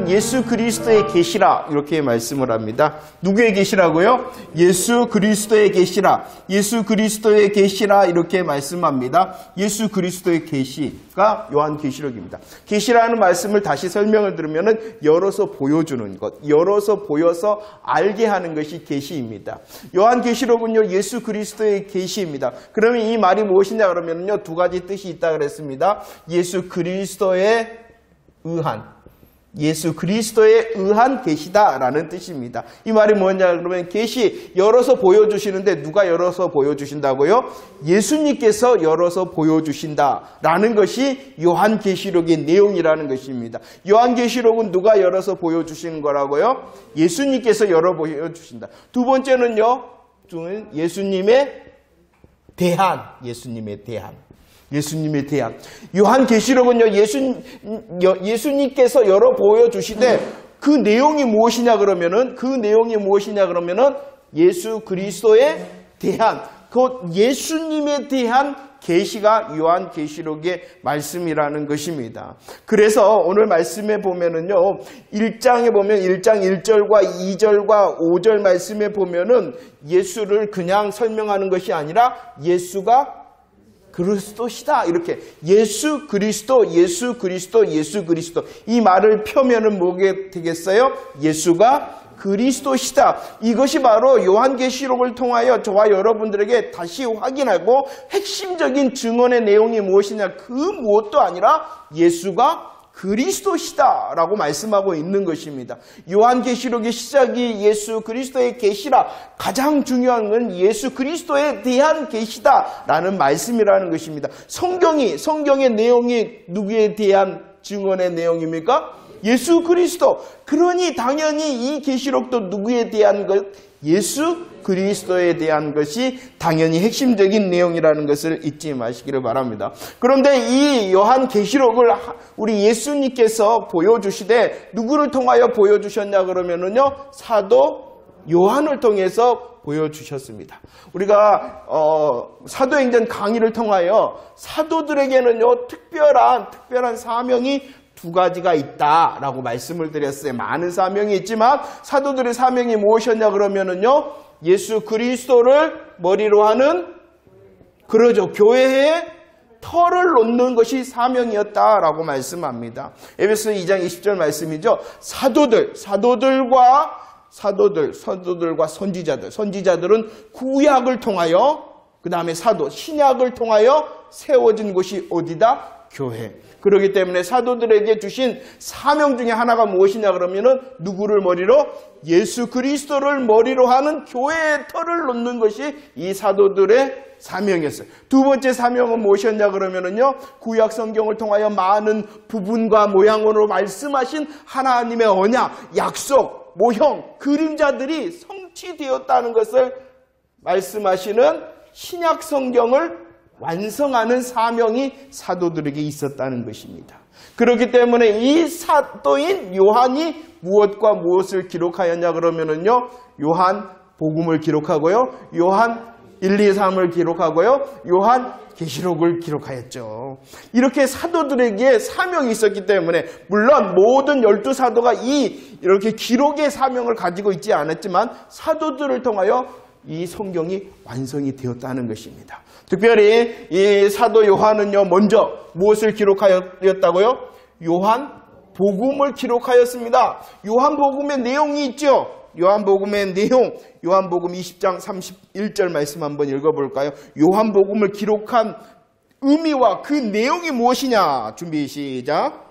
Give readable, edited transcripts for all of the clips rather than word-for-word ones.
예수 그리스도의 계시라 이렇게 말씀을 합니다. 누구의 계시라고요? 예수 그리스도의 계시라. 예수 그리스도의 계시라 이렇게 말씀합니다. 예수 그리스도의 계시가 요한계시록입니다. 계시라는 말씀을 다시 설명을 들으면은 열어서 보여주는 것, 열어서 보여서 알게 하는 것이 계시입니다. 요한계시록은요 예수 그리스도의 계시입니다. 그러면 이 말이 무엇이냐 그러면요 두 가지 뜻이 있다 그랬습니다. 예수 그리스도에 의한, 예수 그리스도에 의한 계시다라는 뜻입니다. 이 말이 뭐냐 그러면 계시, 열어서 보여주시는데 누가 열어서 보여주신다고요? 예수님께서 열어서 보여주신다라는 것이 요한계시록의 내용이라는 것입니다. 요한계시록은 누가 열어서 보여주시는 거라고요? 예수님께서 열어 보여주신다. 두 번째는요, 예수님의 대한, 예수님의 대한. 예수님에 대한. 요한계시록은요, 예수님께서 열어 보여주시되 그 내용이 무엇이냐 그러면은, 예수 그리스도에 대한, 그 예수님에 대한 계시가 요한계시록의 말씀이라는 것입니다. 그래서 오늘 말씀에 보면은요, 1장에 보면 1장 1절과 2절과 5절 말씀에 보면은 예수를 그냥 설명하는 것이 아니라 예수가 그리스도시다. 이렇게 예수 그리스도 이 말을 펴면은 뭐게 되겠어요? 예수가 그리스도시다. 이것이 바로 요한계시록을 통하여 저와 여러분들에게 다시 확인하고 핵심적인 증언의 내용이 무엇이냐? 그 무엇도 아니라 예수가 그리스도시다 라고 말씀하고 있는 것입니다. 요한계시록의 시작이 예수 그리스도의 계시라. 가장 중요한 건 예수 그리스도에 대한 계시다 라는 말씀이라는 것입니다. 성경의 내용이 누구에 대한 증언의 내용입니까? 예수 그리스도. 그러니 당연히 이 계시록도 누구에 대한 것? 예수 그리스도에 대한 것이 당연히 핵심적인 내용이라는 것을 잊지 마시기를 바랍니다. 그런데 이 요한계시록을 우리 예수님께서 보여주시되 누구를 통하여 보여주셨냐 그러면은요, 사도 요한을 통해서 보여주셨습니다. 우리가 사도행전 강의를 통하여 사도들에게는요 특별한 사명이 두 가지가 있다라고 말씀을 드렸어요. 많은 사명이 있지만 사도들의 사명이 무엇이었냐 그러면은요, 예수 그리스도를 머리로 하는, 그러죠, 교회의 터를 놓는 것이 사명이었다라고 말씀합니다. 에베소 2장 20절 말씀이죠. 사도들과 선지자들은 구약을 통하여, 그 다음에 신약을 통하여 세워진 곳이 어디다? 교회. 그렇기 때문에 사도들에게 주신 사명 중에 하나가 무엇이냐 그러면은 누구를 머리로? 예수 그리스도를 머리로 하는 교회의 터를 놓는 것이 이 사도들의 사명이었어요. 두 번째 사명은 무엇이었냐 그러면은요, 구약 성경을 통하여 많은 부분과 모양으로 말씀하신 하나님의 언약, 약속, 모형, 그림자들이 성취되었다는 것을 말씀하시는 신약 성경을 완성하는 사명이 사도들에게 있었다는 것입니다. 그렇기 때문에 이 사도인 요한이 무엇과 무엇을 기록하였냐 그러면은요, 요한 복음을 기록하고요, 요한 1, 2, 3을 기록하고요, 요한 계시록을 기록하였죠. 이렇게 사도들에게 사명이 있었기 때문에, 물론 모든 12사도가 이렇게 기록의 사명을 가지고 있지 않았지만 사도들을 통하여 이 성경이 완성이 되었다는 것입니다. 특별히 이 사도 요한은요, 먼저 무엇을 기록하였다고요? 요한 복음을 기록하였습니다. 요한 복음의 내용이 있죠. 요한복음의 내용, 요한복음 20장 31절 말씀 한번 읽어볼까요? 요한복음을 기록한 의미와 그 내용이 무엇이냐? 준비 시작.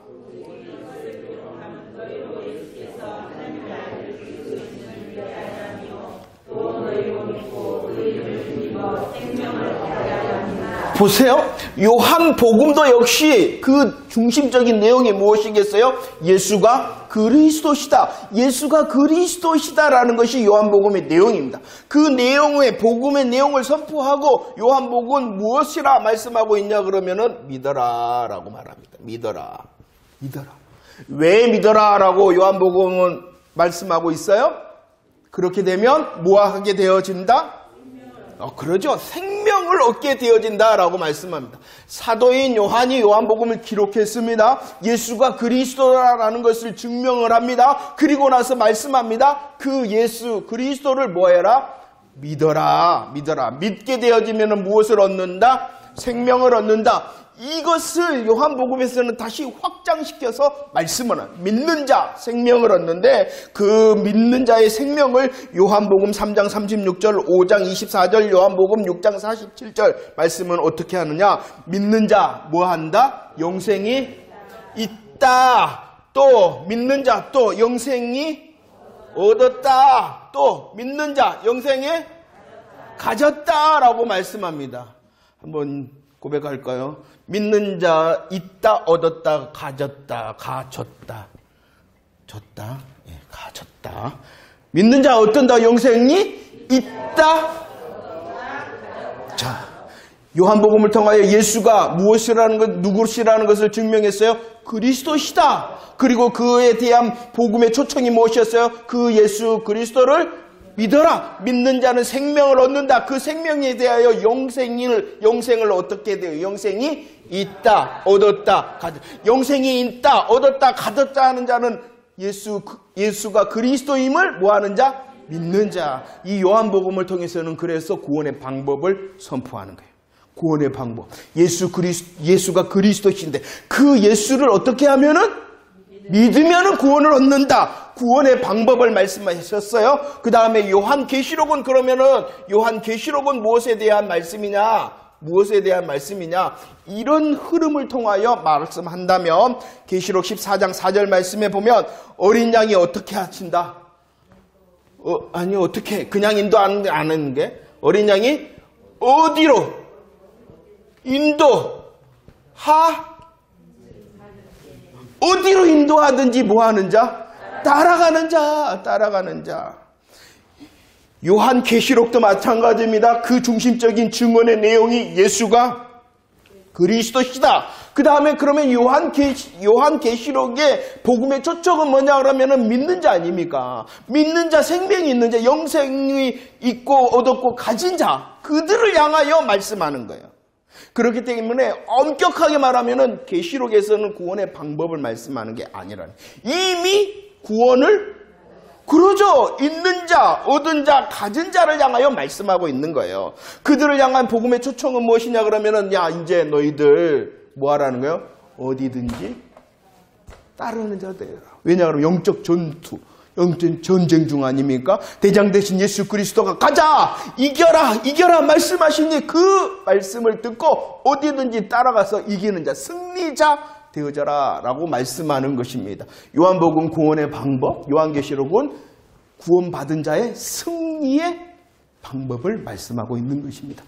보세요. 요한복음도 역시 그 중심적인 내용이 무엇이겠어요? 예수가 그리스도시다. 예수가 그리스도시다라는 것이 요한복음의 내용입니다. 그 내용의 복음의 내용을 선포하고 요한복음은 무엇이라 말씀하고 있냐 그러면은 믿어라라고 말합니다. 믿어라. 왜 믿어라라고 요한복음은 말씀하고 있어요? 그렇게 되면 뭐하게 되어진다? 그러죠. 생명을 얻게 되어진다라고 말씀합니다. 사도인 요한이 요한복음을 기록했습니다. 예수가 그리스도라는 것을 증명을 합니다. 그리고 나서 말씀합니다. 그 예수 그리스도를 뭐해라? 믿어라. 믿게 되어지면 무엇을 얻는다? 생명을 얻는다. 이것을 요한복음에서는 다시 확장시켜서 말씀을 합니다. 믿는 자 생명을 얻는데 그 믿는 자의 생명을 요한복음 3장 36절, 5장 24절, 요한복음 6장 47절 말씀은 어떻게 하느냐? 믿는 자 뭐 한다? 영생이 있다. 또 믿는 자 또 영생이 얻었다. 또 믿는 자 영생에 가졌다라고 말씀합니다. 한번 고백할까요? 믿는 자 있다, 얻었다, 가졌다, 줬다, 가졌다. 믿는 자 어떤다? 영생이 있다. 자, 요한복음을 통하여 예수가 무엇이라는 것, 누구시라는 것을 증명했어요? 그리스도시다. 그리고 그에 대한 복음의 초청이 무엇이었어요? 그 예수 그리스도를 믿어라. 믿는 자는 생명을 얻는다. 그 생명에 대하여 영생을 어떻게 돼요? 영생이 있다, 얻었다, 가졌다. 영생이 있다, 얻었다, 가졌다 하는 자는 예수가 그리스도임을 뭐하는 자? 믿는 자. 이 요한복음을 통해서는 그래서 구원의 방법을 선포하는 거예요. 구원의 방법. 예수가 그리스도신데 그 예수를 어떻게 하면은? 믿으면 구원을 얻는다. 구원의 방법을 말씀하셨어요. 그 다음에 요한계시록은 그러면은 요한계시록은 무엇에 대한 말씀이냐? 이런 흐름을 통하여 말씀한다면 계시록 14장 4절 말씀에 보면 어린 양이 어떻게 하신다? 어떻게 그냥 인도 안 하는 게 어린 양이 어디로 어디로 인도하든지 뭐하는 자? 따라가는 자. 요한계시록도 마찬가지입니다. 그 중심적인 증언의 내용이 예수가 그리스도시다. 그 다음에 그러면 요한계시록의 복음의 초청은 뭐냐 그러면은 믿는 자 아닙니까? 믿는 자, 생명이 있는 자, 영생이 있고 얻었고 가진 자, 그들을 향하여 말씀하는 거예요. 그렇기 때문에 엄격하게 말하면은 계시록에서는 구원의 방법을 말씀하는 게 아니라는 이미 구원을 그러죠. 있는 자, 얻은 자, 가진 자를 향하여 말씀하고 있는 거예요. 그들을 향한 복음의 초청은 무엇이냐 그러면은 이제 너희들 뭐 하라는 거예요? 어디든지 따르는 자 되라. 왜냐하면 영적 전투, 영적 전쟁 중 아닙니까? 대장 되신 예수 그리스도가 가자! 이겨라! 말씀하시니 그 말씀을 듣고 어디든지 따라가서 이기는 자, 승리자 되어져라 라고 말씀하는 것입니다. 요한복음 구원의 방법, 요한계시록은 구원받은 자의 승리의 방법을 말씀하고 있는 것입니다.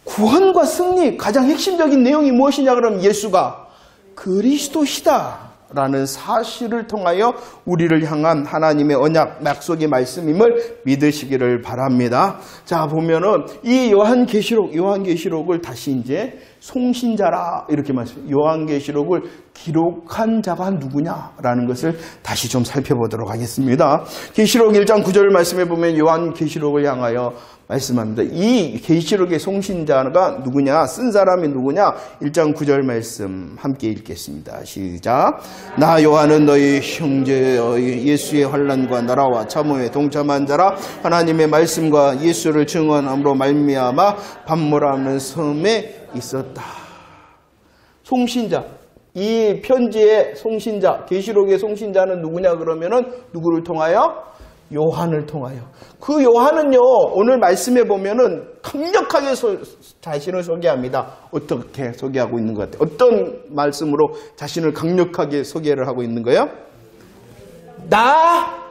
구원과 승리 가장 핵심적인 내용이 무엇이냐 그러면 예수가 그리스도시다 라는 사실을 통하여 우리를 향한 하나님의 언약, 약속의 말씀임을 믿으시기를 바랍니다. 자, 보면은 이 요한계시록을 다시 이제 송신자라 이렇게 말씀해요. 요한계시록을 기록한 자가 누구냐라는 것을 다시 좀 살펴보도록 하겠습니다. 계시록 1장 9절 말씀에 보면 요한계시록을 향하여 말씀합니다. 이 계시록의 송신자가 누구냐? 쓴 사람이 누구냐? 1장 9절 말씀 함께 읽겠습니다. 시작. 나 요한은 너희 형제 예수의 환난과 나라와 참음에 동참한 자라. 하나님의 말씀과 예수를 증언함으로 말미암아 반모라는 섬에 있었다. 송신자. 이 편지의 송신자, 계시록의 송신자는 누구냐 그러면은 누구를 통하여? 요한을 통하여. 그 요한은요, 오늘 말씀해 보면은 강력하게 자신을 소개합니다. 어떻게 소개하고 있는 것 같아요? 어떤 말씀으로 자신을 강력하게 소개를 하고 있는 거예요? 나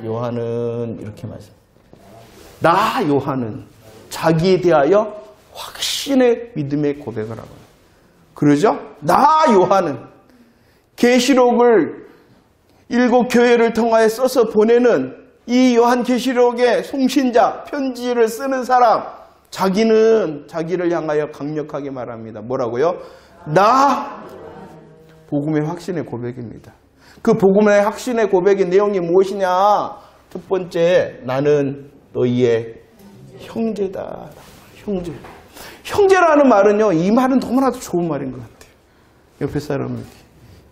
요한은 이렇게 말씀. 나 요한은 자기에 대하여 확신의 믿음의 고백을 하고. 그러죠? 나 요한은 계시록을 7 교회를 통하여 써서 보내는 이 요한계시록의 송신자, 편지를 쓰는 사람, 자기는 자기를 향하여 강력하게 말합니다. 뭐라고요? 나 복음의 확신의 고백입니다. 그 복음의 확신의 고백의 내용이 무엇이냐? 첫 번째, 나는 너희의 형제다. 형제. 형제라는 말은요, 이 말은 너무나도 좋은 말인 것 같아요. 옆에 사람을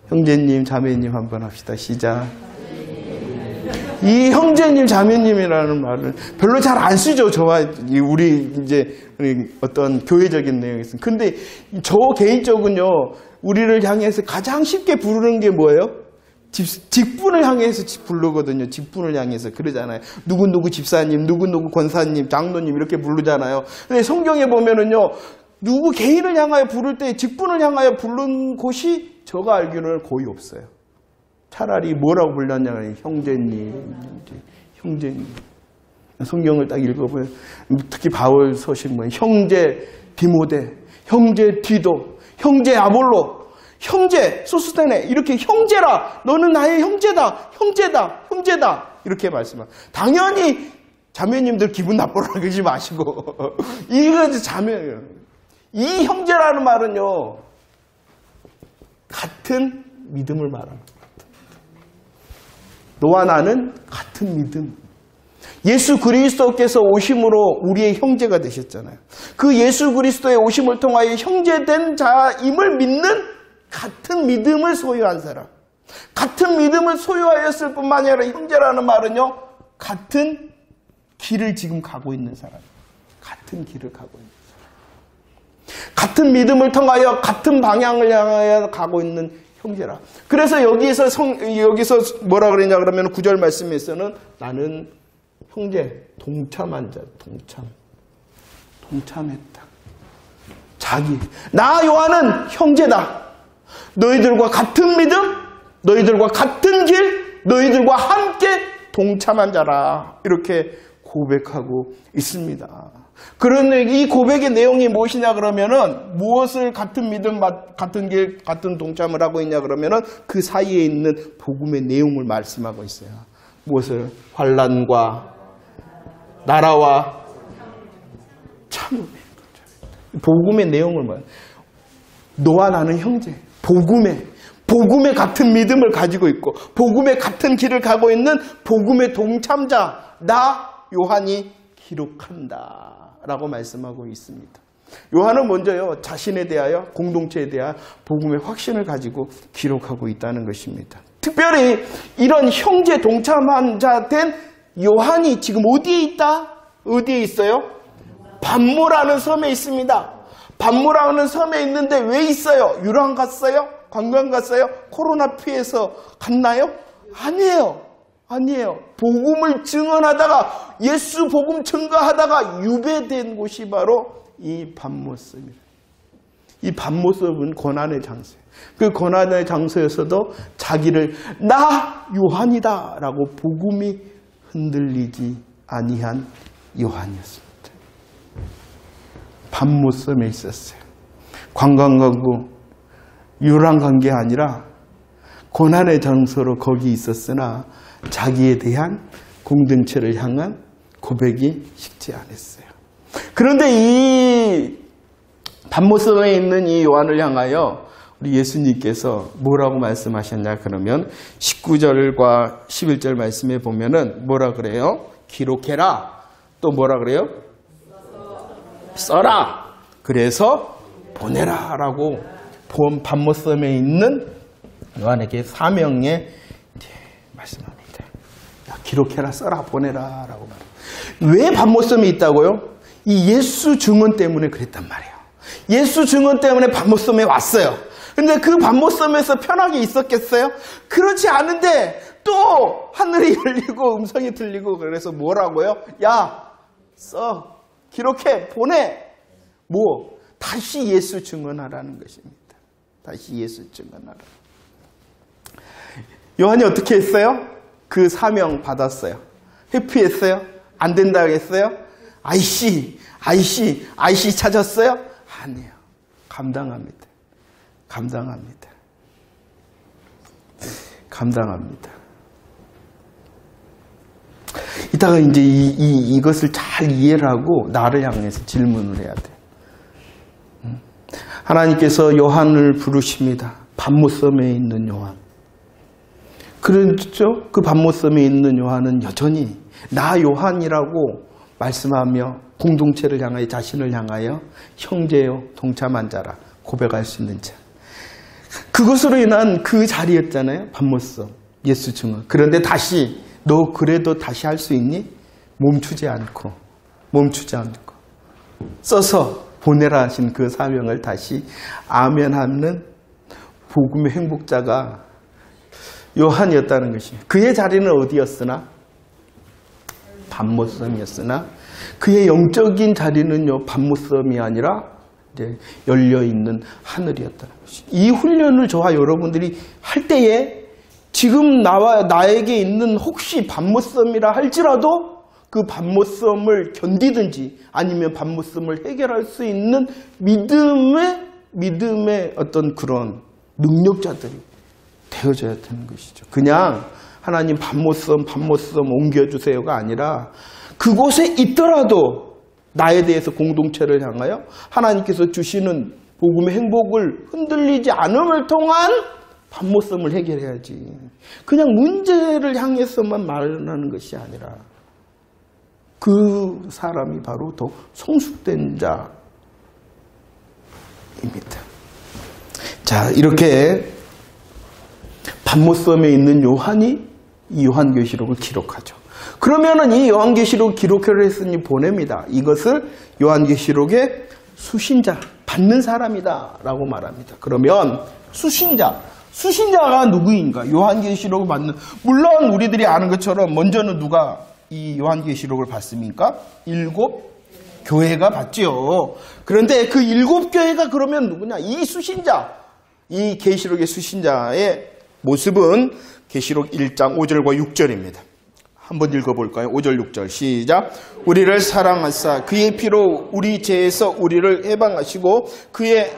형제님, 자매님 한번 합시다. 시작. 이 형제님, 자매님이라는 말을 별로 잘 안 쓰죠. 저와 우리 이제 어떤 교회적인 내용에서. 근데 저 개인적은요, 우리를 향해서 가장 쉽게 부르는 게 뭐예요? 직분을 향해서 부르거든요. 직분을 향해서 그러잖아요. 누구누구 집사님, 누구누구 권사님, 장로님 이렇게 부르잖아요. 근데 성경에 보면은요, 누구 개인을 향하여 부를 때 직분을 향하여 부른 곳이 저가 알기로는 거의 없어요. 차라리 뭐라고 불렀냐면 형제님. 성경을 딱 읽어보면 특히 바울 서신 뭐 형제 디모데, 형제 디도, 형제 아볼로, 형제 소스테네 이렇게 형제라. 너는 나의 형제다. 이렇게 말씀합니다. 당연히 자매님들 기분 나쁘라 그러지 마시고 이거 자매예요. 이 형제라는 말은요, 같은 믿음을 말합니다. 너와 나는 같은 믿음. 예수 그리스도께서 오심으로 우리의 형제가 되셨잖아요. 그 예수 그리스도의 오심을 통하여 형제된 자임을 믿는 같은 믿음을 소유한 사람. 같은 믿음을 소유하였을 뿐만 아니라 형제라는 말은요, 같은 길을 지금 가고 있는 사람. 같은 길을 가고 있는 사람. 같은 믿음을 통하여 같은 방향을 향하여 가고 있는 형제라. 그래서 여기서 뭐라 그러냐 그러면 9절 말씀에서는 나는 형제, 동참한 자, 동참했다. 나 요한은 형제다. 너희들과 같은 믿음, 너희들과 같은 길, 너희들과 함께 동참한 자라. 이렇게 고백하고 있습니다. 그런데 이 고백의 내용이 무엇이냐 그러면은 무엇을 같은 믿음, 같은 길, 같은 동참을 하고 있냐 그러면은 그 사이에 있는 복음의 내용을 말씀하고 있어요. 무엇을? 환난과 나라와 참음의 복음의 내용을 말해요. 너와 나는 형제. 복음의 같은 믿음을 가지고 있고 복음의 같은 길을 가고 있는 복음의 동참자 나 요한이 기록한다 라고 말씀하고 있습니다. 요한은 먼저요, 자신에 대하여, 공동체에 대한 복음의 확신을 가지고 기록하고 있다는 것입니다. 특별히 이런 형제 동참한 자 된 요한이 지금 어디에 있다? 어디에 있어요? pat모라는 섬에 있습니다. pat모라는 섬에 있는데 왜 있어요? 유랑 갔어요? 관광 갔어요? 코로나 피해서 갔나요? 아니에요. 복음을 증언하다가 예수 복음 증거하다가 유배된 곳이 바로 이 pat모섬이에요. 이 pat모섬은 고난의 장소예요. 그 고난의 장소에서도 자기를 나 요한이다 라고 복음이 흔들리지 아니한 요한이었습니다. pat모섬에 있었어요. 관광 가고 유랑 간 게 아니라 고난의 장소로 거기 있었으나 자기에 대한 공동체를 향한 고백이 쉽지 않았어요. 그런데 이 pat모섬에 있는 이 요한을 향하여 우리 예수님께서 뭐라고 말씀하셨냐 그러면 19절과 11절 말씀에 보면은 뭐라 그래요? 기록해라. 또 뭐라 그래요? 써라. 그래서 보내라 라고 pat모섬에 있는 요한에게 사명에 말씀합니다. 기록해라, 써라, 보내라 라고 말해요. 왜 pat모섬에 있다고요? 이 예수 증언 때문에 그랬단 말이에요. 예수 증언 때문에 pat모섬에 왔어요. 근데 그 pat모섬에서 편하게 있었겠어요? 그렇지 않은데 또 하늘이 열리고 음성이 들리고 그래서 뭐라고요? 야, 써, 기록해, 보내. 뭐? 다시 예수 증언하라는 것입니다. 다시 예수 증언하라. 요한이 어떻게 했어요? 그 사명 받았어요. 회피했어요? 안 된다고 했어요? 아이씨 찾았어요? 아니에요. 감당합니다. 이따가 이제 이것을 잘 이해를 하고 나를 향해서 질문을 해야 돼. 하나님께서 요한을 부르십니다. pat모섬에 있는 요한. 그렇죠? 그 pat모섬에 있는 요한은 여전히 나 요한이라고 말씀하며 공동체를 향하여 자신을 향하여 형제요 동참한 자라 고백할 수 있는 자. 그것으로 인한 그 자리였잖아요. 밤모섬 예수 증언. 그런데 다시 너 그래도 다시 할 수 있니? 멈추지 않고 써서 보내라 하신 그 사명을 다시 아멘하는 복음의 행복자가 요한이었다는 것입니다. 그의 자리는 어디였으나? 밤모섬이었으나 그의 영적인 자리는요 밤모섬이 아니라 이제 열려있는 하늘이었다는 것입니다. 이 훈련을 저와 여러분들이 할 때에 지금 나에게 있는 혹시 밤모섬이라 할지라도 그 밤모섬을 견디든지 아니면 밤모섬을 해결할 수 있는 믿음의 어떤 그런 능력자들이 되어져야 되는 것이죠. 그냥 하나님 밤모섬 옮겨주세요가 아니라 그곳에 있더라도 나에 대해서 공동체를 향하여 하나님께서 주시는 복음의 행복을 흔들리지 않음을 통한 밤모섬을 해결해야지. 그냥 문제를 향해서만 말하는 것이 아니라 그 사람이 바로 더 성숙된 자입니다. 자, 이렇게 밤모섬에 있는 요한이 이 요한계시록을 기록하죠. 그러면은 이 요한계시록 기록을 했으니 보냅니다. 이것을 요한계시록의 수신자, 받는 사람이다 라고 말합니다. 그러면 수신자가 누구인가? 요한계시록을 받는, 물론 우리들이 아는 것처럼 먼저는 누가 이 요한계시록을 받습니까? 7 교회가 받지요. 그런데 그 7 교회가 그러면 누구냐? 이 수신자, 이 계시록의 수신자의 모습은 계시록 1장 5절과 6절입니다. 한번 읽어볼까요? 5절 6절 시작. 우리를 사랑하사 그의 피로 우리 죄에서 우리를 해방하시고 그의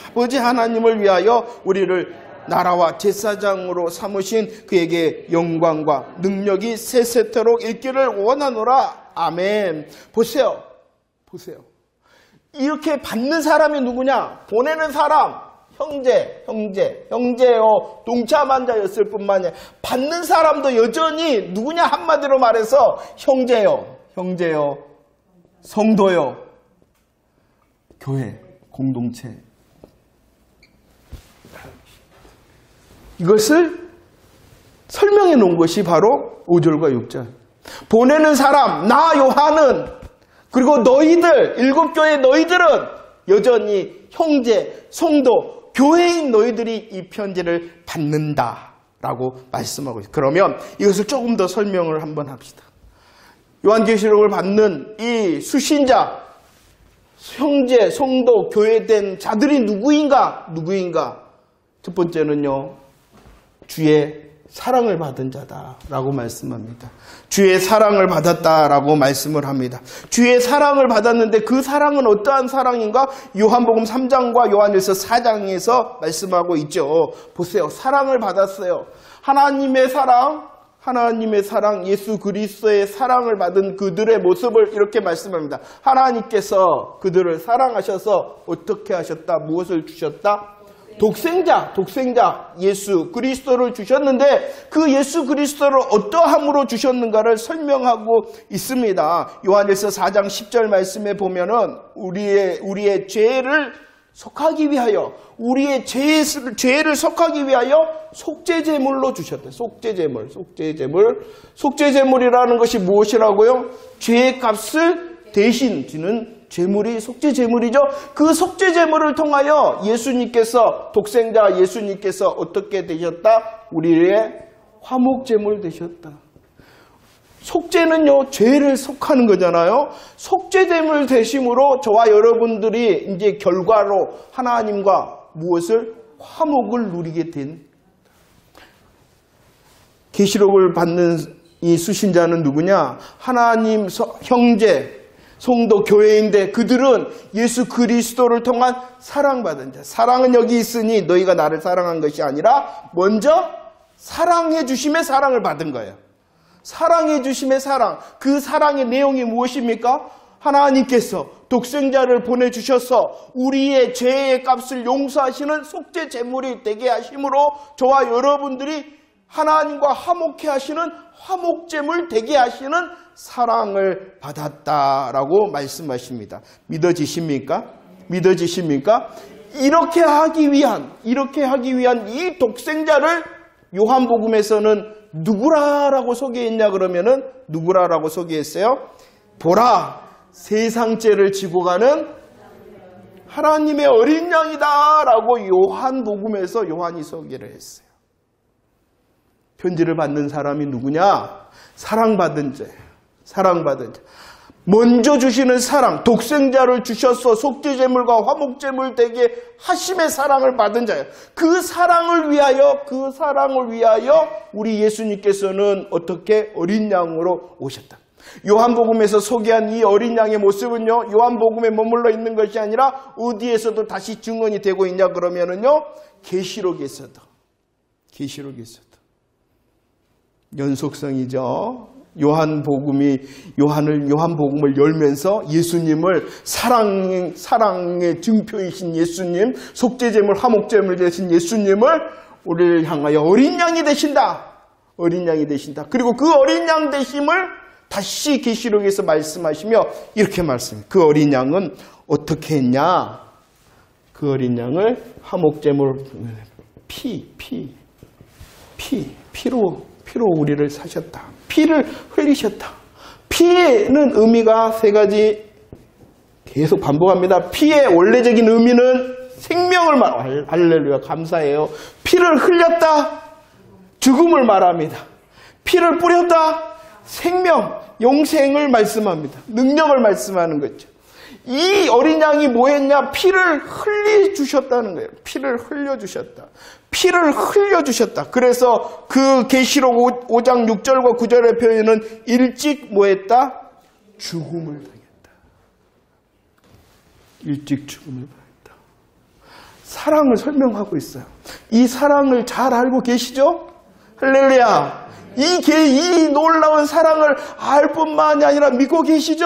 아버지 하나님을 위하여 우리를 나라와 제사장으로 삼으신 그에게 영광과 능력이 세세토록 있기를 원하노라. 아멘. 보세요. 이렇게 받는 사람이 누구냐? 보내는 사람. 형제요, 동참한 자였을 뿐만 아니라 받는 사람도 여전히 누구냐? 한마디로 말해서 형제요, 성도요, 교회, 공동체. 이것을 설명해 놓은 것이 바로 5절과 6절. 보내는 사람, 나 요한은, 그리고 너희들, 7 교회 너희들은 여전히 형제, 성도, 교회인 너희들이 이 편지를 받는다라고 말씀하고 있어요. 그러면 이것을 조금 더 설명을 한번 합시다. 요한계시록을 받는 이 수신자, 형제, 성도, 교회된 자들이 누구인가? 첫 번째는요, 주의 사랑을 받은 자다라고 말씀합니다. 주의 사랑을 받았다라고 말씀을 합니다. 주의 사랑을 받았는데 그 사랑은 어떠한 사랑인가? 요한복음 3장과 요한일서 4장에서 말씀하고 있죠. 보세요. 사랑을 받았어요. 하나님의 사랑, 예수 그리스도의 사랑을 받은 그들의 모습을 이렇게 말씀합니다. 하나님께서 그들을 사랑하셔서 어떻게 하셨다? 무엇을 주셨다? 독생자 예수 그리스도를 주셨는데 그 예수 그리스도를 어떠함으로 주셨는가를 설명하고 있습니다. 요한일서 4장 10절 말씀에 보면은 우리의 죄를 속하기 위하여 우리의 죄를 속하기 위하여 속죄제물로 주셨다. 속죄제물이라는 것이 무엇이라고요? 죄의 값을 대신 지는 제물이 속죄제물이죠. 그 속죄제물을 통하여 독생자 예수님께서 어떻게 되셨다? 우리의 화목제물 되셨다. 속죄는요, 죄를 속하는 거잖아요. 속죄제물 되심으로 저와 여러분들이 이제 결과로 하나님과 무엇을? 화목을 누리게 된. 계시록을 받는 이 수신자는 누구냐? 하나님 형제, 성도 교회인데 그들은 예수 그리스도를 통한 사랑받은 자. 사랑은 여기 있으니 너희가 나를 사랑한 것이 아니라 먼저 사랑해 주심의 사랑을 받은 거예요. 사랑해 주심의 사랑. 그 사랑의 내용이 무엇입니까? 하나님께서 독생자를 보내주셔서 우리의 죄의 값을 용서하시는 속죄 제물이 되게 하심으로 저와 여러분들이 하나님과 화목해 하시는 화목제물 되게 하시는 사랑을 받았다라고 말씀하십니다. 믿어지십니까? 믿어지십니까? 이렇게 하기 위한 이 독생자를 요한복음에서는 누구라라고 소개했냐 그러면은 누구라라고 소개했어요? 보라, 세상죄를 지고 가는 하나님의 어린 양이다라고 요한복음에서 요한이 소개를 했어요. 편지를 받는 사람이 누구냐? 사랑받은 자예요. 사랑받은 자. 먼저 주시는 사랑, 독생자를 주셔서 속죄제물과 화목제물 되게 하심의 사랑을 받은 자예요. 그 사랑을 위하여 우리 예수님께서는 어떻게 어린 양으로 오셨다. 요한복음에서 소개한 이 어린 양의 모습은요, 요한복음에 머물러 있는 것이 아니라 어디에서도 다시 증언이 되고 있냐 그러면은요, 계시록에서도 연속성이죠. 요한복음을 열면서 예수님을 사랑의 증표이신 예수님, 속죄제물, 화목제물 되신 예수님을 우리를 향하여 어린 양이 되신다. 그리고 그 어린 양 되심을 다시 계시록에서 말씀하시며 이렇게 말씀해요. 그 어린 양은 어떻게 했냐? 그 어린 양을 화목제물, 피로 우리를 사셨다. 피를 흘리셨다. 피에는 의미가 세 가지 계속 반복합니다. 피의 원래적인 의미는 생명을 할렐루야, 감사해요. 피를 흘렸다. 죽음을 말합니다. 피를 뿌렸다. 생명, 용생을 말씀합니다. 능력을 말씀하는 거죠. 이 어린 양이 뭐 했냐? 피를 흘려주셨다는 거예요. 피를 흘려주셨다. 그래서 그 계시록 5장 6절과 9절의 표현은 일찍 뭐 했다? 죽음을 당했다. 일찍 죽음을 당했다. 사랑을 설명하고 있어요. 이 사랑을 잘 알고 계시죠? 할렐루야. 이 놀라운 사랑을 알 뿐만이 아니라 믿고 계시죠?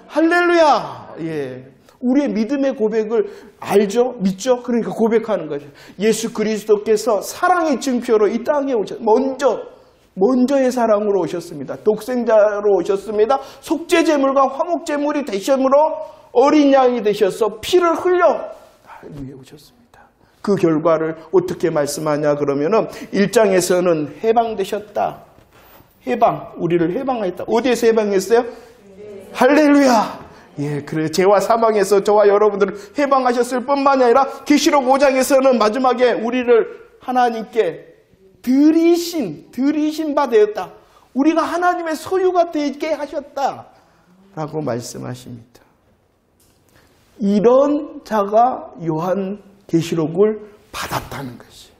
할렐루야. 예. 우리의 믿음의 고백을 알죠? 믿죠? 그러니까 고백하는 거죠. 예수 그리스도께서 사랑의 증표로 이 땅에 오셨습니다. 먼저의 사랑으로 오셨습니다. 독생자로 오셨습니다. 속죄제물과 화목제물이 되심으로 어린 양이 되셔서 피를 흘려 날 위해 오셨습니다. 그 결과를 어떻게 말씀하냐 그러면은 1장에서는 해방되셨다. 우리를 해방했다. 어디에서 해방했어요? 할렐루야. 예, 그래. 죄와 사망에서 저와 여러분들을 해방하셨을 뿐만이 아니라 계시록 5장에서는 마지막에 우리를 하나님께 들이신 바 되었다. 우리가 하나님의 소유가 되게 하셨다. 라고 말씀하십니다. 이런 자가 요한 계시록을 받았다는 것이에요.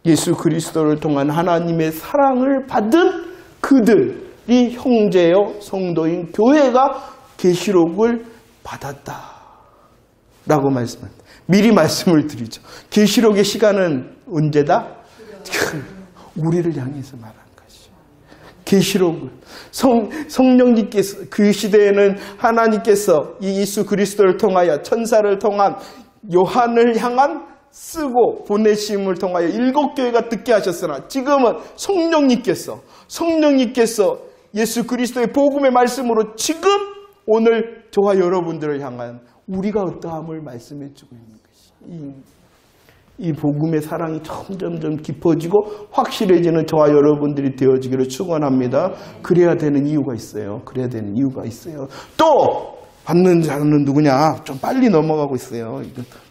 예수 그리스도를 통한 하나님의 사랑을 받은 그들이 형제요 성도인 교회가 계시록을 받았다라고 말씀합니다. 미리 말씀을 드리죠. 계시록의 시간은 언제다? 우리를 향해서 말한 것이죠. 계시록을 성령님께서 그 시대에는 하나님께서 이 예수 그리스도를 통하여 천사를 통한 요한을 향한 쓰고 보내심을 통하여 7교회가 듣게 하셨으나 지금은 성령님께서 예수 그리스도의 복음의 말씀으로 지금 오늘 저와 여러분들을 향한 우리가 어떠함을 말씀해 주고 있는 것이 이 복음의 사랑이 점점 깊어지고 확실해지는 저와 여러분들이 되어지기를 축원합니다. 그래야 되는 이유가 있어요. 또 받는 자는 누구냐? 좀 빨리 넘어가고 있어요.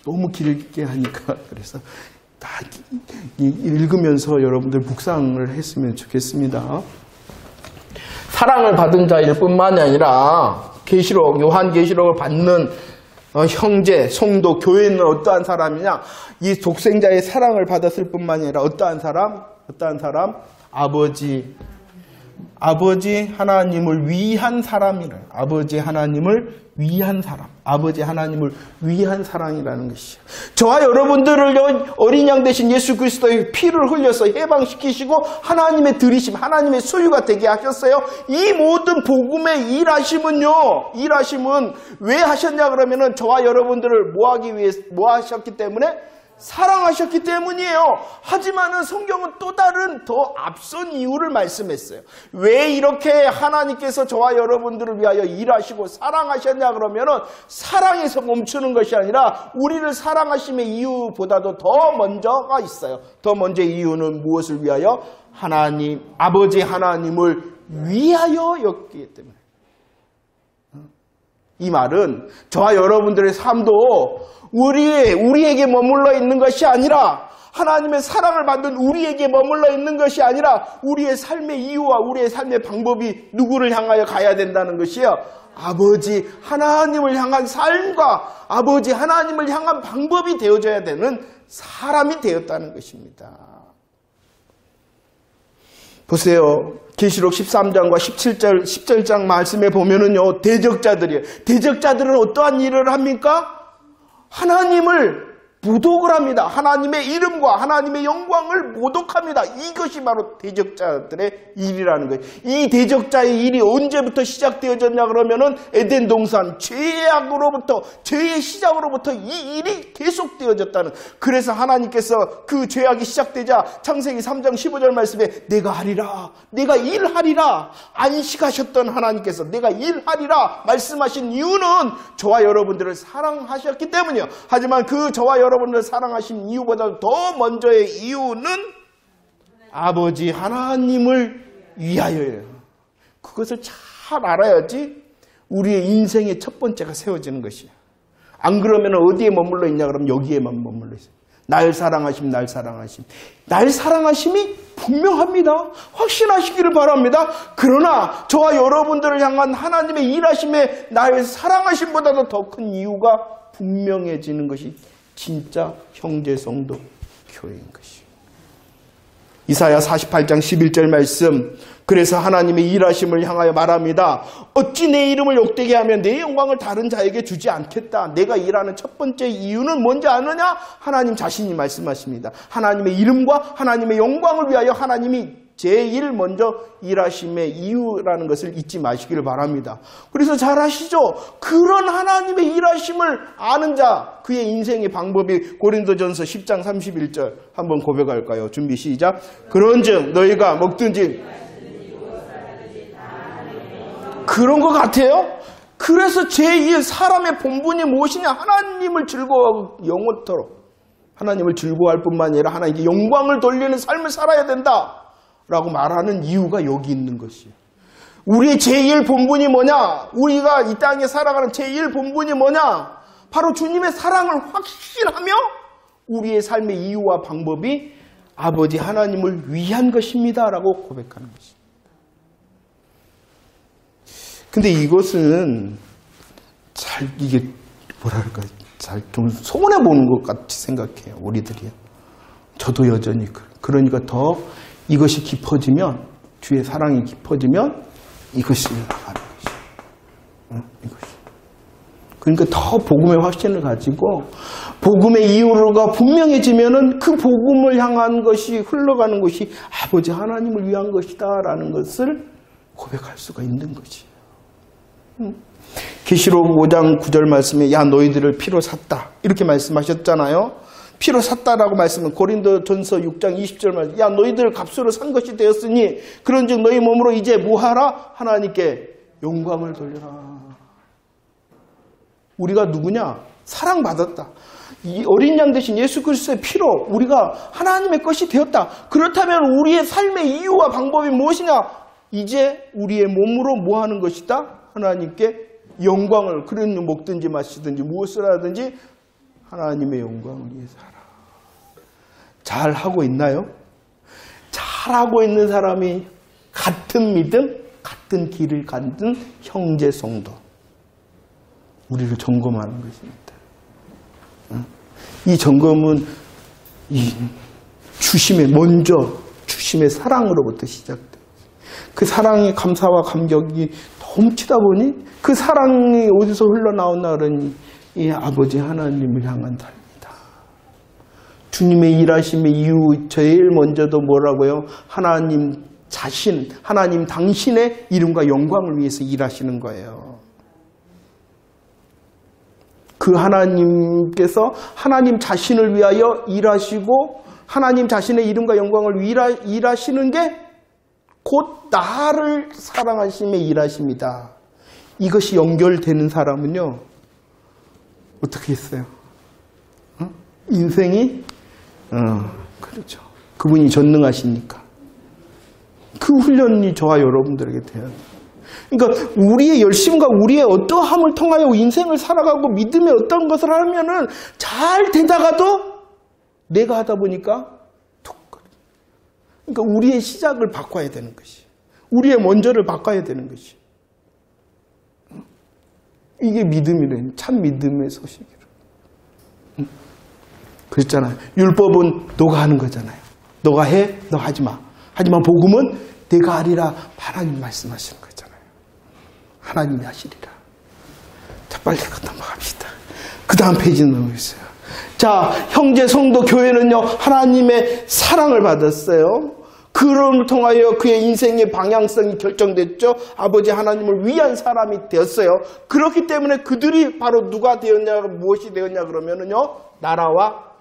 너무 길게 하니까. 그래서 다 읽으면서 여러분들 묵상을 했으면 좋겠습니다. 사랑을 받은 자일 뿐만이 아니라 요한 계시록을 받는 형제, 성도, 교회는 어떠한 사람이냐? 이 독생자의 사랑을 받았을 뿐만이 아니라 어떠한 사람? 아버지 하나님을 위한 사람이라. 아버지 하나님을 위한 사랑이라는 것이죠. 저와 여러분들을 어린 양 되신 예수 그리스도의 피를 흘려서 해방시키시고 하나님의 들이심, 하나님의 소유가 되게 하셨어요. 이 모든 복음의 일하심은 왜 하셨냐 그러면은 저와 여러분들을 뭐 하셨기 때문에? 사랑하셨기 때문이에요. 하지만은 성경은 또 다른 더 앞선 이유를 말씀했어요. 왜 이렇게 하나님께서 저와 여러분들을 위하여 일하시고 사랑하셨냐 그러면은 사랑에서 멈추는 것이 아니라 우리를 사랑하심의 이유보다도 더 먼저가 있어요. 더 먼저 이유는 무엇을 위하여? 하나님, 아버지 하나님을 위하여였기 때문에. 이 말은 저와 여러분들의 삶도 우리에게 머물러 있는 것이 아니라 하나님의 사랑을 받는 우리에게 머물러 있는 것이 아니라 우리의 삶의 이유와 우리의 삶의 방법이 누구를 향하여 가야 된다는 것이요. 아버지 하나님을 향한 삶과 아버지 하나님을 향한 방법이 되어져야 되는 사람이 되었다는 것입니다. 보세요. 계시록 13장과 17장 말씀에 보면은요, 대적자들은 어떠한 일을 합니까? 하나님을 모독을 합니다. 하나님의 이름과 하나님의 영광을 모독합니다. 이것이 바로 대적자들의 일이라는 거예요. 이 대적자의 일이 언제부터 시작되어졌냐 그러면은 에덴 동산 죄의 시작으로부터 이 일이 계속되어졌다는. 그래서 하나님께서 그 죄악이 시작되자 창세기 3장 15절 말씀에 내가 하리라, 내가 일하리라 안식하셨던 하나님께서 내가 일하리라 말씀하신 이유는 저와 여러분들을 사랑하셨기 때문이에요. 하지만 그 저와 여러분을 사랑하신 이유보다 더 먼저의 이유는 아버지 하나님을 위하여예요. 그것을 잘 알아야지 우리의 인생의 첫 번째가 세워지는 것이에요. 안 그러면 어디에 머물러 있냐 그러면 여기에만 머물러 있어요. 날 사랑하심. 날 사랑하심이 분명합니다. 확신하시기를 바랍니다. 그러나 저와 여러분들을 향한 하나님의 일하심에 날 사랑하심보다도 더 큰 이유가 분명해지는 것이 진짜 형제 성도 교회인 것이에요. 이사야 48장 11절 말씀, 그래서 하나님의 일하심을 향하여 말합니다. 어찌 내 이름을 욕되게 하면 내 영광을 다른 자에게 주지 않겠다. 내가 일하는 첫 번째 이유는 뭔지 아느냐? 하나님 자신이 말씀하십니다. 하나님의 이름과 하나님의 영광을 위하여 하나님이 제일 먼저 일하심의 이유라는 것을 잊지 마시기를 바랍니다. 그래서 잘 아시죠? 그런 하나님의 일하심을 아는 자, 그의 인생의 방법이 고린도전서 10장 31절 한번 고백할까요? 준비 시작. 그런즉 너희가 먹든지 그런 것 같아요? 그래서 제2의 사람의 본분이 무엇이냐? 하나님을 즐거워하고 영원토록 하나님을 즐거워할 뿐만 아니라 하나님께 영광을 돌리는 삶을 살아야 된다 라고 말하는 이유가 여기 있는 것이에요. 우리의 제1 본분이 뭐냐? 우리가 이 땅에 살아가는 제1 본분이 뭐냐? 바로 주님의 사랑을 확신하며 우리의 삶의 이유와 방법이 아버지 하나님을 위한 것입니다 라고 고백하는 것입니다. 근데 이것은 이게 뭐랄까, 좀 손해보는 것 같이 생각해요, 우리들이요. 저도 여전히 그러니까 더 이것이 깊어지면, 주의 사랑이 깊어지면 이것이 하는 것이에요. 이것이. 그러니까 더 복음의 확신을 가지고 복음의 이유가 분명해지면은 그 복음을 향한 것이 흘러가는 것이 아버지 하나님을 위한 것이다라는 것을 고백할 수가 있는 것이에요. 계시록 5장 9절 말씀에 야 너희들을 피로 샀다 이렇게 말씀하셨잖아요. 피로 샀다라고 말씀은 고린도전서 6장 20절 말씀. 야 너희들 값으로 산 것이 되었으니 그런즉 너희 몸으로 이제 뭐하라? 하나님께 영광을 돌려라. 우리가 누구냐? 사랑받았다. 이 어린 양 대신 예수 그리스도의 피로 우리가 하나님의 것이 되었다. 그렇다면 우리의 삶의 이유와 방법이 무엇이냐? 이제 우리의 몸으로 뭐 하는 것이다? 하나님께 영광을, 그런 먹든지 마시든지 무엇을 하든지 하나님의 영광을 위해 살아. 잘하고 있나요? 잘하고 있는 사람이 같은 믿음, 같은 길을 가는 형제 성도. 우리를 점검하는 것입니다. 이 점검은 이 주심의 사랑으로부터 시작돼요. 그 사랑의 감사와 감격이 넘치다 보니 그 사랑이 어디서 흘러나오나 그러니 이 아버지 하나님을 향한 삶이다. 주님의 일하심의 이유 제일 먼저도 뭐라고요? 하나님 자신, 하나님 당신의 이름과 영광을 위해서 일하시는 거예요. 그 하나님께서 하나님 자신을 위하여 일하시고 하나님 자신의 이름과 영광을 일하시는 게 곧 나를 사랑하심에 일하십니다. 이것이 연결되는 사람은요, 어떻게 했어요? 인생이 그렇죠. 그분이 전능하시니까 그 훈련이 저와 여러분들에게 돼야 돼요. 그러니까 우리의 열심과 우리의 어떠함을 통하여 인생을 살아가고 믿음의 어떤 것을 하면은 잘 되다가도 내가 하다 보니까 툭. 그러니까 우리의 시작을 바꿔야 되는 것이, 우리의 먼저를 바꿔야 되는 것이, 이게 믿음이래. 참 믿음의 소식이라. 그랬잖아요. 율법은 너가 하는 거잖아요. 너가 해, 너 하지 마. 하지만 복음은 내가 하리라 하나님 말씀하시는 거잖아요. 하나님이 하시리라. 자, 빨리 넘어갑시다. 그 다음 페이지 넘어가겠어요. 자, 형제 성도 교회는요, 하나님의 사랑을 받았어요. 그를 통하여 그의 인생의 방향성이 결정됐죠. 아버지 하나님을 위한 사람이 되었어요. 그렇기 때문에 그들이 바로 누가 되었냐, 무엇이 되었냐 그러면은요, 나라와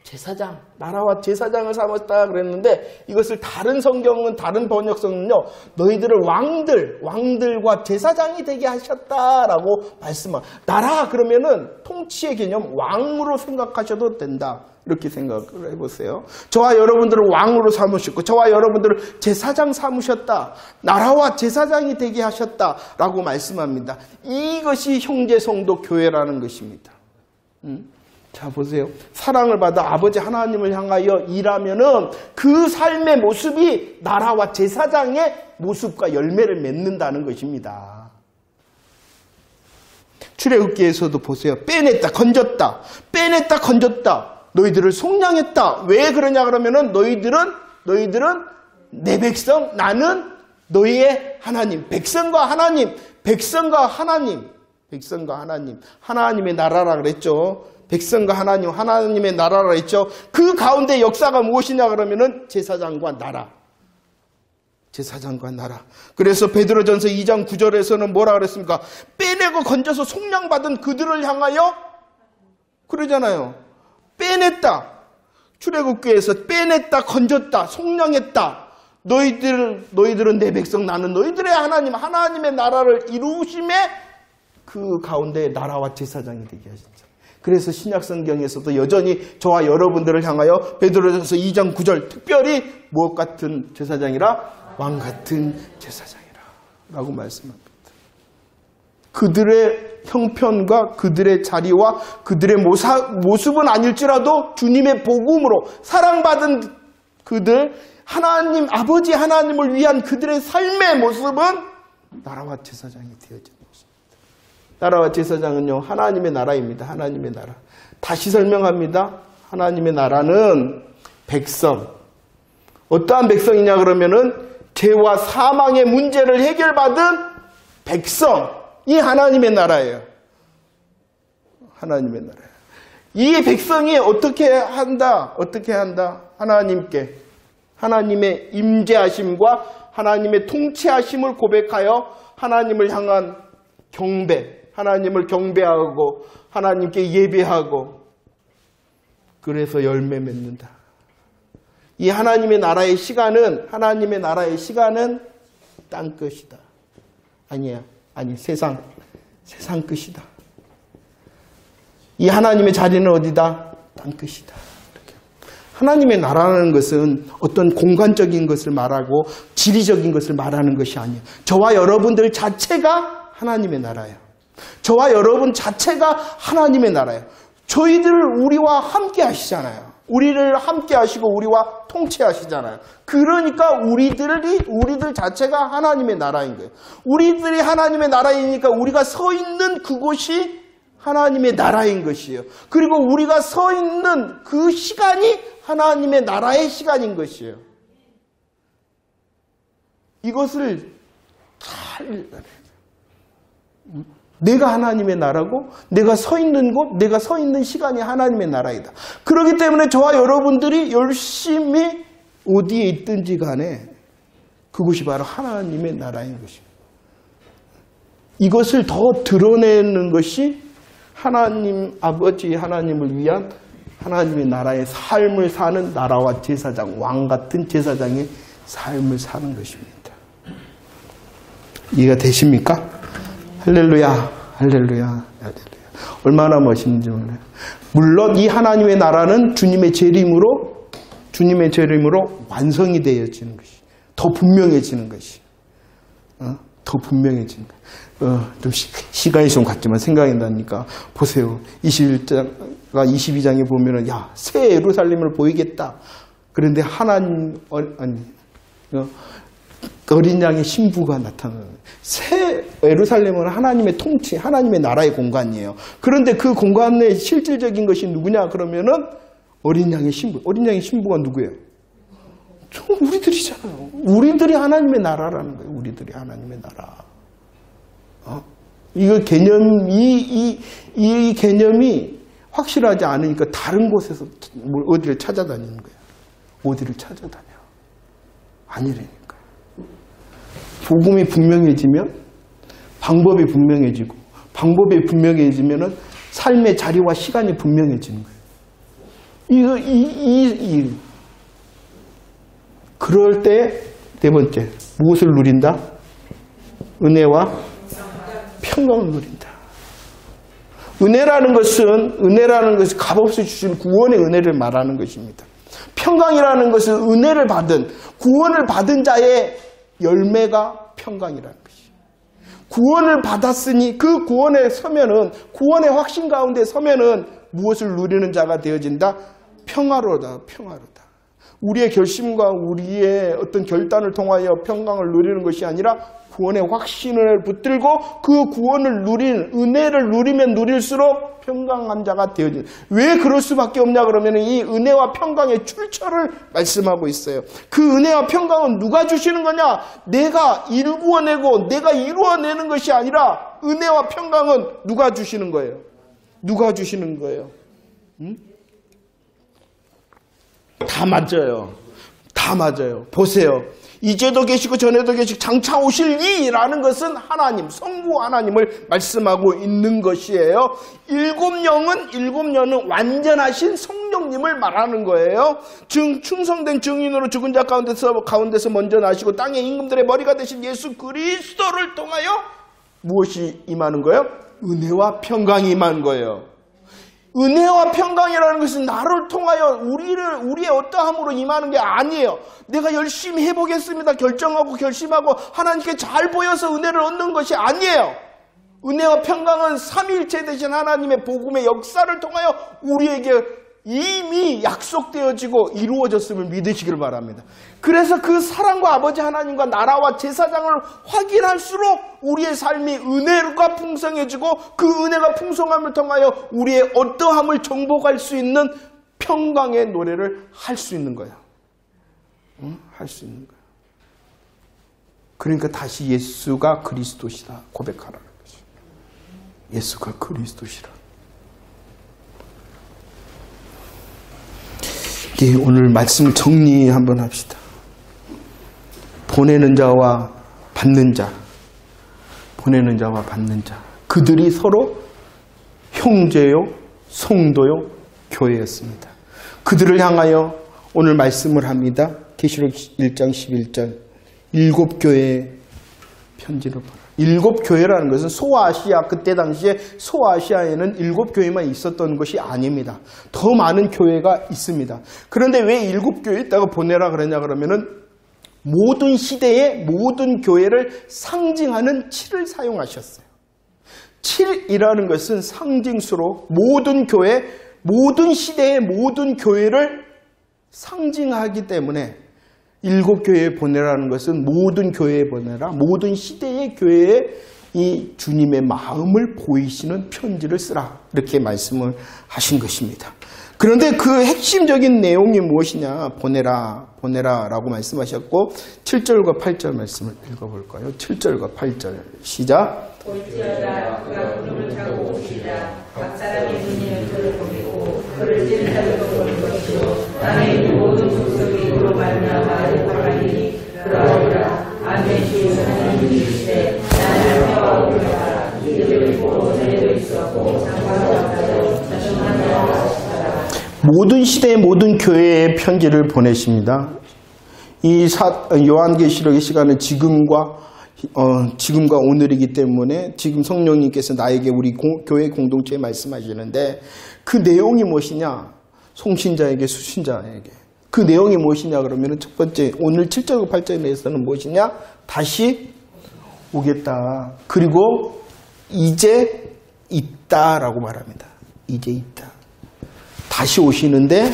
제사장, 나라와 제사장을 삼았다 그랬는데, 이것을 다른 성경은, 다른 번역성은요, 너희들을 왕들과 제사장이 되게 하셨다라고 말씀합니다. 나라 그러면은 통치의 개념, 왕으로 생각하셔도 된다. 이렇게 생각을 해보세요. 저와 여러분들을 왕으로 삼으셨고, 저와 여러분들을 제사장 삼으셨다. 나라와 제사장이 되게 하셨다라고 말씀합니다. 이것이 형제 성도 교회라는 것입니다. 자, 보세요. 사랑을 받아 아버지 하나님을 향하여 일하면은 그 삶의 모습이 나라와 제사장의 모습과 열매를 맺는다는 것입니다. 출애굽기에서도 보세요. 빼냈다, 건졌다. 빼냈다, 건졌다. 너희들을 속량했다. 왜 그러냐 그러면은 너희들은 내 백성, 나는 너희의 하나님. 백성과 하나님, 하나님의 나라라 그랬죠. 백성과 하나님, 하나님의 나라라 했죠. 그 가운데 역사가 무엇이냐 그러면은 제사장과 나라. 그래서 베드로전서 2장 9절에서는 뭐라 그랬습니까? 빼내고 건져서 속량받은 그들을 향하여 그러잖아요. 빼냈다. 출애굽기에서 빼냈다, 건졌다, 속량했다. 너희들은 내 백성, 나는 너희들의 하나님, 하나님의 나라를 이루심에 그 가운데 나라와 제사장이 되게 하셨죠. 그래서 신약성경에서도 여전히 저와 여러분들을 향하여 베드로전서 2장 9절 특별히 무엇 같은 제사장이라? 왕 같은 제사장이라 라고 말씀합니다. 그들의 형편과 그들의 자리와 그들의 모습은 아닐지라도 주님의 복음으로 사랑받은 그들, 하나님, 아버지 하나님을 위한 그들의 삶의 모습은 나라와 제사장이 되어진 것입니다. 나라와 제사장은요, 하나님의 나라입니다. 하나님의 나라. 다시 설명합니다. 하나님의 나라는 백성. 어떠한 백성이냐 그러면은 죄와 사망의 문제를 해결받은 백성이 하나님의 나라예요. 하나님의 나라예요. 이 백성이 어떻게 한다? 하나님께 하나님의 임재하심과 하나님의 통치하심을 고백하여 하나님을 향한 경배, 하나님을 경배하고 하나님께 예배하고 그래서 열매 맺는다. 이 하나님의 나라의 시간은 땅 끝이다. 아니 세상 끝이다. 이 하나님의 자리는 어디다? 땅 끝이다. 이렇게. 하나님의 나라라는 것은 어떤 공간적인 것을 말하고 지리적인 것을 말하는 것이 아니에요. 저와 여러분들 자체가 하나님의 나라예요. 저와 여러분 자체가 하나님의 나라예요. 저희들 우리와 함께 하시잖아요. 우리를 함께 하시고 우리와 통치하시잖아요. 그러니까 우리들 자체가 하나님의 나라인 거예요. 우리들이 하나님의 나라이니까 우리가 서 있는 그곳이 하나님의 나라인 것이에요. 그리고 우리가 서 있는 그 시간이 하나님의 나라의 시간인 것이에요. 이것을 잘 알아야 돼요. 내가 하나님의 나라고 내가 서 있는 곳, 내가 서 있는 시간이 하나님의 나라이다. 그렇기 때문에 저와 여러분들이 열심히 어디에 있든지 간에 그것이 바로 하나님의 나라인 것입니다. 이것을 더 드러내는 것이 하나님 아버지 하나님을 위한 하나님의 나라의 삶을 사는 나라와 제사장, 왕 같은 제사장의 삶을 사는 것입니다. 이해가 되십니까? 할렐루야, 할렐루야, 할렐루야. 얼마나 멋있는지 몰라요. 물론 이 하나님의 나라는 주님의 재림으로 완성이 되어지는 것이, 더 분명해지는 것이, 더 분명해지는 것. 좀 시간이 좀 갔지만 생각이 나니까 보세요. 22장에 보면은 야, 새 예루살렘을 보이겠다. 그런데 어린 양의 신부가 나타나는, 새 예루살렘은 하나님의 통치, 하나님의 나라의 공간이에요. 그런데 그 공간의 실질적인 것이 누구냐 그러면은 어린 양의 신부. 어린 양의 신부가 누구예요? 우리들이잖아요. 우리들이 하나님의 나라라는 거예요. 우리들이 하나님의 나라. 이거 이 개념이 확실하지 않으니까 다른 곳에서 어디를 찾아다니는 거예요. 어디를 찾아다녀. 아니라니까요. 복음이 분명해지면 방법이 분명해지고, 방법이 분명해지면은 삶의 자리와 시간이 분명해지는 거예요. 그럴 때 네 번째, 무엇을 누린다? 은혜와 평강을 누린다. 은혜라는 것은 값없이 주신 구원의 은혜를 말하는 것입니다. 평강이라는 것은 은혜를 받은, 구원을 받은 자의 열매가 평강이라는 것이에요. 구원을 받았으니 그 구원에 서면은, 구원의 확신 가운데 서면은 무엇을 누리는 자가 되어진다? 평화로다, 평화로다. 우리의 결심과 우리의 어떤 결단을 통하여 평강을 누리는 것이 아니라 구원의 확신을 붙들고 그 구원을 누린, 은혜를 누리면 누릴수록 평강한 자가 되어진다. 왜 그럴 수밖에 없냐 그러면 이 은혜와 평강의 출처를 말씀하고 있어요. 그 은혜와 평강은 누가 주시는 거냐? 내가 일구어내고 내가 이루어내는 것이 아니라 은혜와 평강은 누가 주시는 거예요? 누가 주시는 거예요? 응? 다 맞아요. 다 맞아요. 보세요. 이제도 계시고 전에도 계시고 장차 오실 이라는 것은 하나님, 성부 하나님을 말씀하고 있는 것이에요. 일곱 영은 완전하신 성령님을 말하는 거예요. 충성된 증인으로 죽은 자 가운데서 먼저 나시고 땅의 임금들의 머리가 되신 예수 그리스도를 통하여 무엇이 임하는 거예요? 은혜와 평강이 임하는 거예요. 은혜와 평강이라는 것은 나를 통하여 우리의 어떠함으로 임하는 게 아니에요. 내가 열심히 해보겠습니다. 결심하고 하나님께 잘 보여서 은혜를 얻는 것이 아니에요. 은혜와 평강은 삼위일체 되신 하나님의 복음의 역사를 통하여 우리에게 이미 약속되어지고 이루어졌음을 믿으시길 바랍니다. 그래서 그 사랑과 아버지 하나님과 나라와 제사장을 확인할수록 우리의 삶이 은혜가 풍성해지고 그 은혜가 풍성함을 통하여 우리의 어떠함을 정복할 수 있는 평강의 노래를 할 수 있는 거야. 할 수 있는 거야. 그러니까 다시 예수가 그리스도시다 고백하라는 거죠. 예수가 그리스도시라. 오늘 말씀 정리 한번 합시다. 보내는 자와 받는 자, 보내는 자와 받는 자, 그들이 서로 형제요, 성도요, 교회였습니다. 그들을 향하여 오늘 말씀을 합니다. 계시록 1장 11절 7교회의 편지를 보라. 7교회라는 것은 소아시아, 그때 당시에 소아시아에는 7교회만 있었던 것이 아닙니다. 더 많은 교회가 있습니다. 그런데 왜 7교회 있다가 보내라 그러냐 그러면은 모든 시대의 모든 교회를 상징하는 7을 사용하셨어요. 7이라는 것은 상징수로 모든 교회, 모든 시대의 모든 교회를 상징하기 때문에 7교회에 보내라는 것은 모든 교회에 보내라, 모든 시대의 교회에 이 주님의 마음을 보이시는 편지를 쓰라, 이렇게 말씀을 하신 것입니다. 그런데 그 핵심적인 내용이 무엇이냐? 보내라, 보내라 라고 말씀하셨고 7절과 8절 말씀을 읽어볼까요? 7절과 8절 시작. 볼지어다 그가 구름을 타고 오시리라. 각 사람의 눈이 그를 보이고 그를 찌는 자들도 보는 것이요 땅에 있는 모든 족속이 그로 말미암아 욕하리니 그러하리라. 아멘. 주 하나님이 이르시되 나는 평화와 평화라. 이들을 보고 전에도 있었고 장관도 모든 시대의 모든 교회에 편지를 보내십니다. 이 요한계시록의 시간은 지금과 오늘이기 때문에 지금 성령님께서 나에게 우리 교회 공동체에 말씀하시는데 그 내용이 무엇이냐? 송신자에게 수신자에게. 그 내용이 무엇이냐 그러면 첫 번째 오늘 7절 8절에서는 무엇이냐? 다시 오겠다. 그리고 이제 있다라고 말합니다. 이제 있다. 다시 오시는데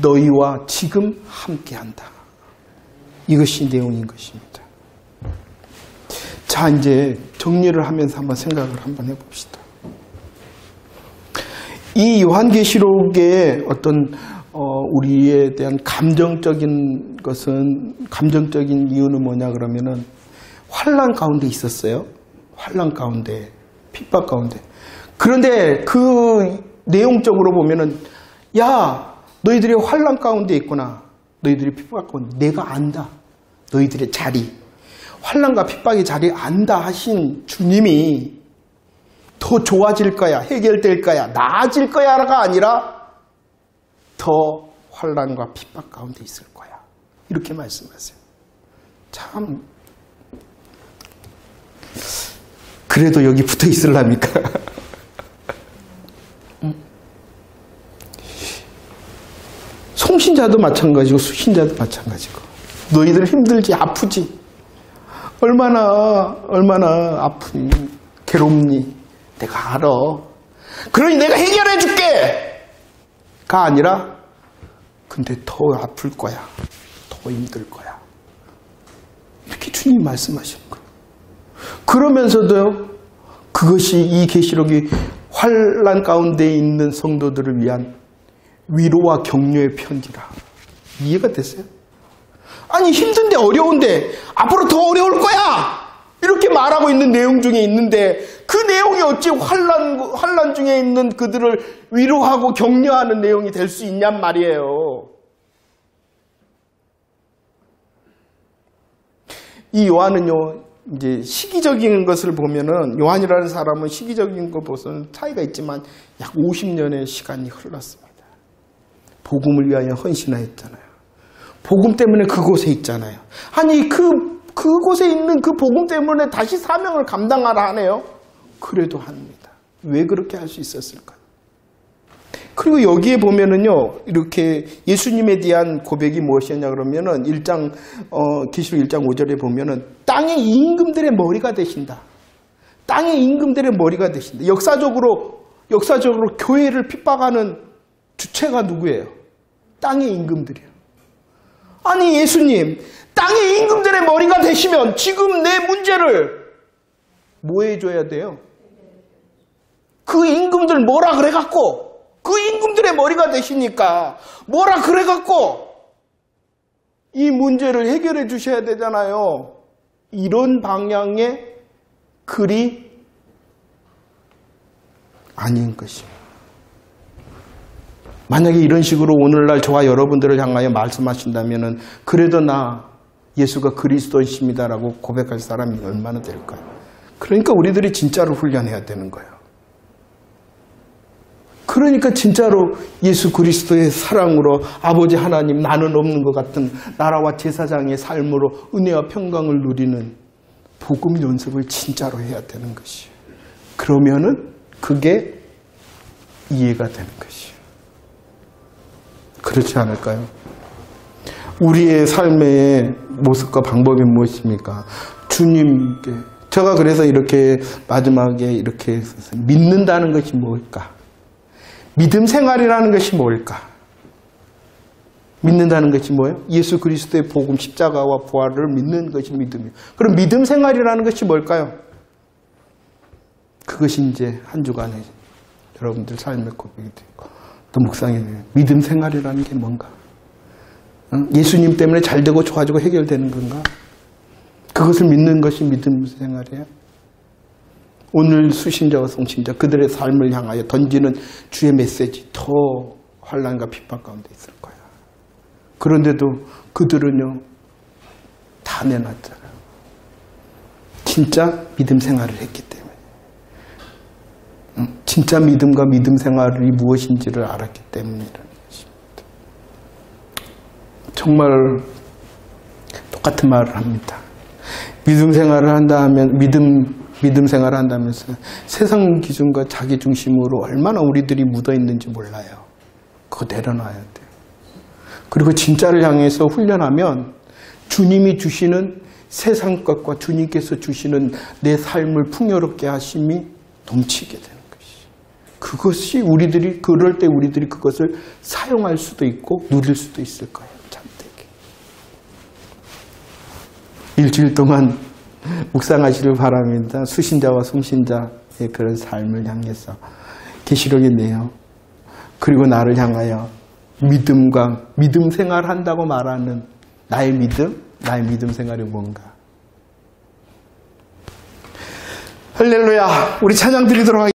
너희와 지금 함께한다. 이것이 내용인 것입니다. 자, 이제 정리를 하면서 한번 생각을 한번 해봅시다. 이 요한계시록의 어떤 우리에 대한 감정적인 이유는 뭐냐 그러면은 환난 가운데 있었어요. 환난 가운데, 핍박 가운데. 그런데 그 내용적으로 보면은 야, 너희들이 환난 가운데 있구나. 너희들이 핍박 가운데 내가 안다. 너희들의 자리. 환난과 핍박의 자리 안다 하신 주님이 더 좋아질 거야, 해결될 거야, 나아질 거야가 아니라 더 환난과 핍박 가운데 있을 거야. 이렇게 말씀하세요. 참 그래도 여기 붙어 있으려니까. 송신자도 마찬가지고 수신자도 마찬가지고 너희들 힘들지 아프지 얼마나 아프니 괴롭니 내가 알아. 그러니 내가 해결해 줄게 가 아니라 근데 더 아플 거야, 더 힘들 거야. 이렇게 주님이 말씀하시는 거예요. 그러면서도요, 그것이 이 계시록이 환난 가운데 있는 성도들을 위한 위로와 격려의 편지라. 이해가 됐어요? 아니 힘든데 어려운데 앞으로 더 어려울 거야 이렇게 말하고 있는 내용 중에 있는데 그 내용이 어찌 환난 중에 있는 그들을 위로하고 격려하는 내용이 될 수 있냔 말이에요. 이 요한은요, 이제 시기적인 것을 보면은 요한이라는 사람은 시기적인 것보다는 차이가 있지만 약 50년의 시간이 흘렀습니다. 복음을 위하여 헌신하였잖아요. 복음 때문에 그곳에 있잖아요. 아니 그곳에 있는 그 복음 때문에 다시 사명을 감당하라 하네요. 그래도 합니다. 왜 그렇게 할 수 있었을까? 그리고 여기에 보면은요, 이렇게 예수님에 대한 고백이 무엇이었냐 그러면은 계시록 1장 5절에 보면은 땅의 임금들의 머리가 되신다. 땅의 임금들의 머리가 되신다. 역사적으로 교회를 핍박하는 주체가 누구예요? 땅의 임금들이에요. 아니 예수님, 땅의 임금들의 머리가 되시면 지금 내 문제를 뭐 해줘야 돼요? 그 임금들 뭐라 그래갖고 그 임금들의 머리가 되시니까 뭐라 그래갖고 이 문제를 해결해 주셔야 되잖아요. 이런 방향의 글이 아닌 것입니다. 만약에 이런 식으로 오늘날 저와 여러분들을 향하여 말씀하신다면 그래도 나 예수가 그리스도이십니다라고 고백할 사람이 얼마나 될까요? 그러니까 우리들이 진짜로 훈련해야 되는 거예요. 그러니까 진짜로 예수 그리스도의 사랑으로 아버지 하나님 나는 없는 것 같은 나라와 제사장의 삶으로 은혜와 평강을 누리는 복음 연습을 진짜로 해야 되는 것이에요. 그러면은 그게 이해가 되는 것이에요. 그렇지 않을까요? 우리의 삶의 모습과 방법이 무엇입니까? 주님께. 제가 그래서 이렇게 마지막에 이렇게 믿는다는 것이 뭘까? 믿음 생활이라는 것이 뭘까? 믿는다는 것이 뭐예요? 예수 그리스도의 복음, 십자가와 부활을 믿는 것이 믿음이에요. 그럼 믿음 생활이라는 것이 뭘까요? 그것이 이제 한 주간에 여러분들 삶의 고백이 되고 또 묵상이 돼요. 믿음 생활이라는 게 뭔가? 예수님 때문에 잘 되고 좋아지고 해결되는 건가? 그것을 믿는 것이 믿음 생활이에요. 오늘 수신자와 송신자 그들의 삶을 향하여 던지는 주의 메시지 더 환난과 핍박 가운데 있을 거야. 그런데도 그들은요 다 내놨잖아요. 진짜 믿음 생활을 했기 때문에. 진짜 믿음과 믿음 생활이 무엇인지를 알았기 때문이라는 것입니다. 정말 똑같은 말을 합니다. 믿음 생활을 한다면 믿음 생활을 한다면서 세상 기준과 자기 중심으로 얼마나 우리들이 묻어 있는지 몰라요. 그거 내려놔야 돼요. 그리고 진짜를 향해서 훈련하면 주님이 주시는 세상 것과 주님께서 주시는 내 삶을 풍요롭게 하심이 넘치게 되는 것이. 그것이 우리들이 그럴 때 우리들이 그것을 사용할 수도 있고 누릴 수도 있을 거예요. 참되게. 일주일 동안 묵상하시길 바랍니다. 수신자와 성신자의 그런 삶을 향해서 계시록이네요. 그리고 나를 향하여 믿음과 믿음 생활한다고 말하는 나의 믿음 생활이 뭔가. 할렐루야. 우리 찬양 드리도록 하겠습니다.